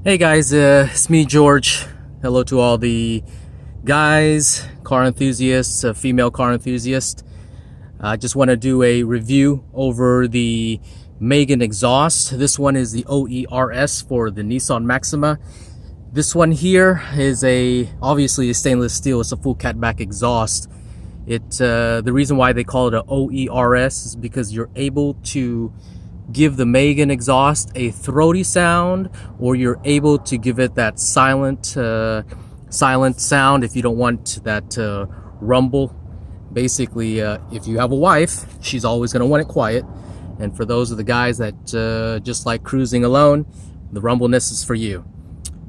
Hey guys, it's me, George. Hello to all the guys, car enthusiasts, female car enthusiasts. I just want to do a review over the Megan exhaust. This one is the OERS for the Nissan Maxima. This one here is obviously a stainless steel. It's a full catback exhaust. The reason why they call it an OERS is because you're able to give the Megan exhaust a throaty sound, or you're able to give it that silent sound if you don't want that rumble. Basically, if you have a wife, she's always going to want it quiet, and for those of the guys that just like cruising alone, the rumbleness is for you.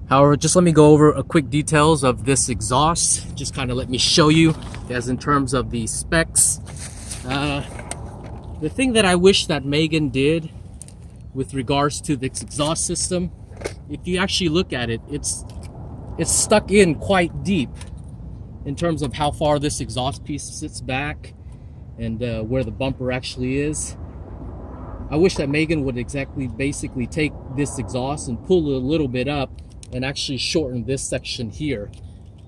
However, just let me go over a quick details of this exhaust. Just kind of let me show you, as in terms of the specs. The thing that I wish that Megan did with regards to this exhaust system, if you actually look at it, it's stuck in quite deep in terms of how far this exhaust piece sits back and where the bumper actually is. I wish that Megan would basically take this exhaust and pull it a little bit up and actually shorten this section here,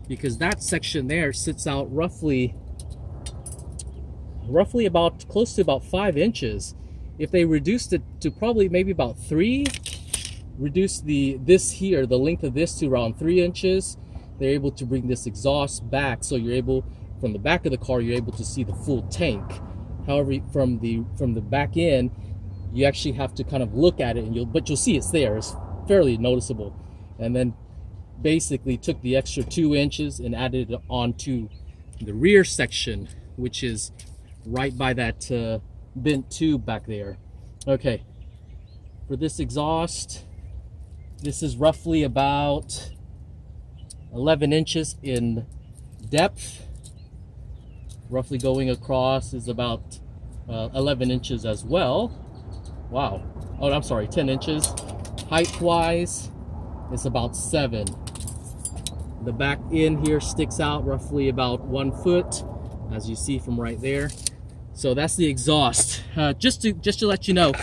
because that section there sits out roughly about close to about 5 inches. If they reduced it to probably maybe about 3, reduce the length of this to around 3 inches, they're able to bring this exhaust back, so you're able, from the back of the car, you're able to see the full tank. However, from the back end, you actually have to kind of look at it, but you'll see it's there. It's fairly noticeable. And then basically took the extra 2 inches and added it onto the rear section, which is right by that bent tube back there. Okay, for this exhaust, this is roughly about 11 inches in depth. Roughly going across is about 11 inches as well. Wow. Oh, I'm sorry, 10 inches. Height wise, it's about 7. The back end here sticks out roughly about 1 foot, as you see from right there. So that's the exhaust. Just to let you know,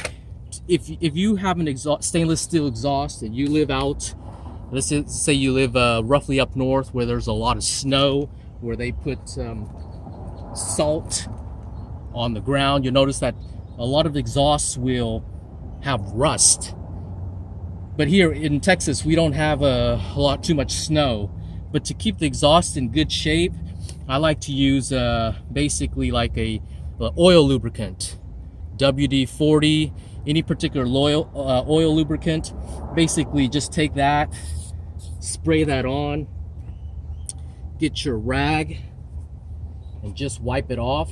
if you have an stainless steel exhaust and you live out, let's say you live roughly up north where there's a lot of snow, where they put salt on the ground, you'll notice that a lot of exhausts will have rust. But here in Texas, we don't have too much snow. But to keep the exhaust in good shape, I like to use basically like a oil lubricant, WD-40, any particular oil lubricant. Basically just take that, spray that on, get your rag and just wipe it off.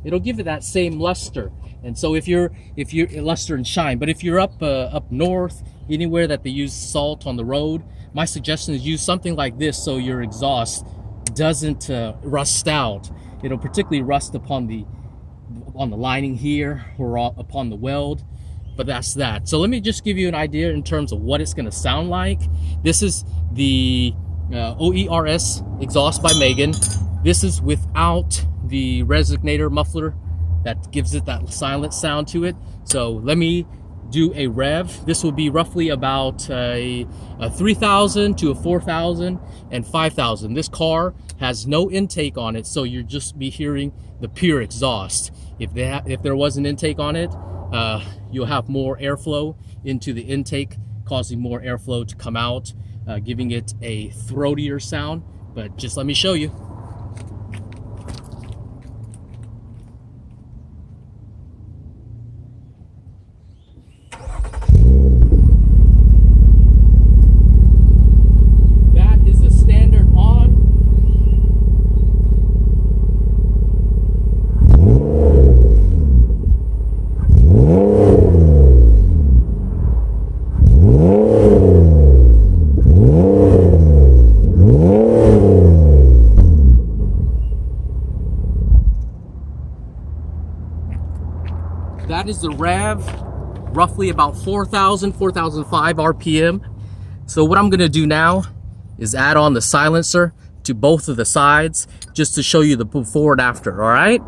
It'll give it that same luster. And so if you're luster and shine, but if you're up north, anywhere that they use salt on the road, my suggestion is use something like this so your exhaust doesn't rust out. It'll particularly rust on the lining here or upon the weld, but that's that. So let me just give you an idea in terms of what it's going to sound like. This is the OERS exhaust by Megan. This is without the resonator muffler that gives it that silent sound to it. So let me do a rev. This will be roughly about a 3,000 to a 4,000 and 5,000. This car has no intake on it, so you'll just be hearing the pure exhaust. If there was an intake on it, you'll have more airflow into the intake, causing more airflow to come out, giving it a throatier sound. But just let me show you. That is the rev, roughly about 4,000, 4,005 RPM. So what I'm gonna do now is add on the silencer to both of the sides just to show you the before and after, all right?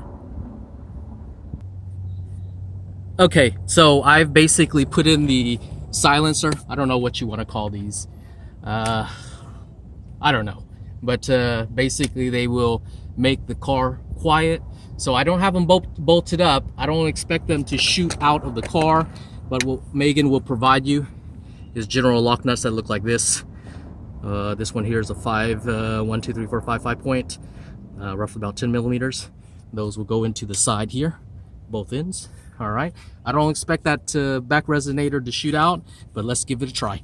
Okay, so I've basically put in the silencer. I don't know what you want to call these. I don't know, but basically they will make the car quiet. So I don't have them bolted up. I don't expect them to shoot out of the car, but what Megan will provide you is general lock nuts that look like this. This one here is a 5 point, roughly about 10 millimeters. Those will go into the side here, both ends. All right, I don't expect that back resonator to shoot out, but let's give it a try.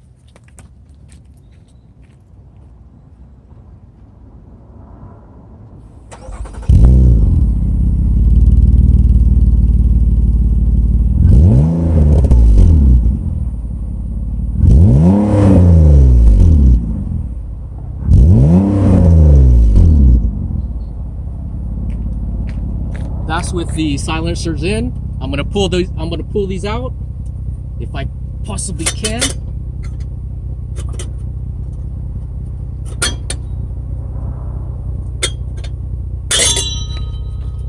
That's with the silencers in. I'm gonna pull these out if I possibly can.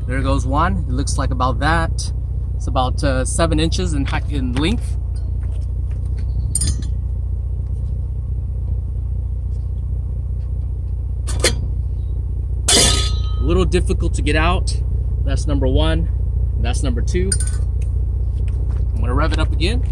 There goes one. It looks like about that. It's about 7 inches in height, in length. A little difficult to get out. That's number one. That's number two. I'm gonna rev it up again.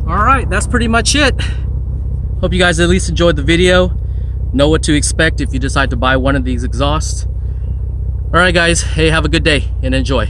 All right, that's pretty much it. Hope you guys at least enjoyed the video. Know what to expect if you decide to buy one of these exhausts. All right, guys. Hey, have a good day and enjoy.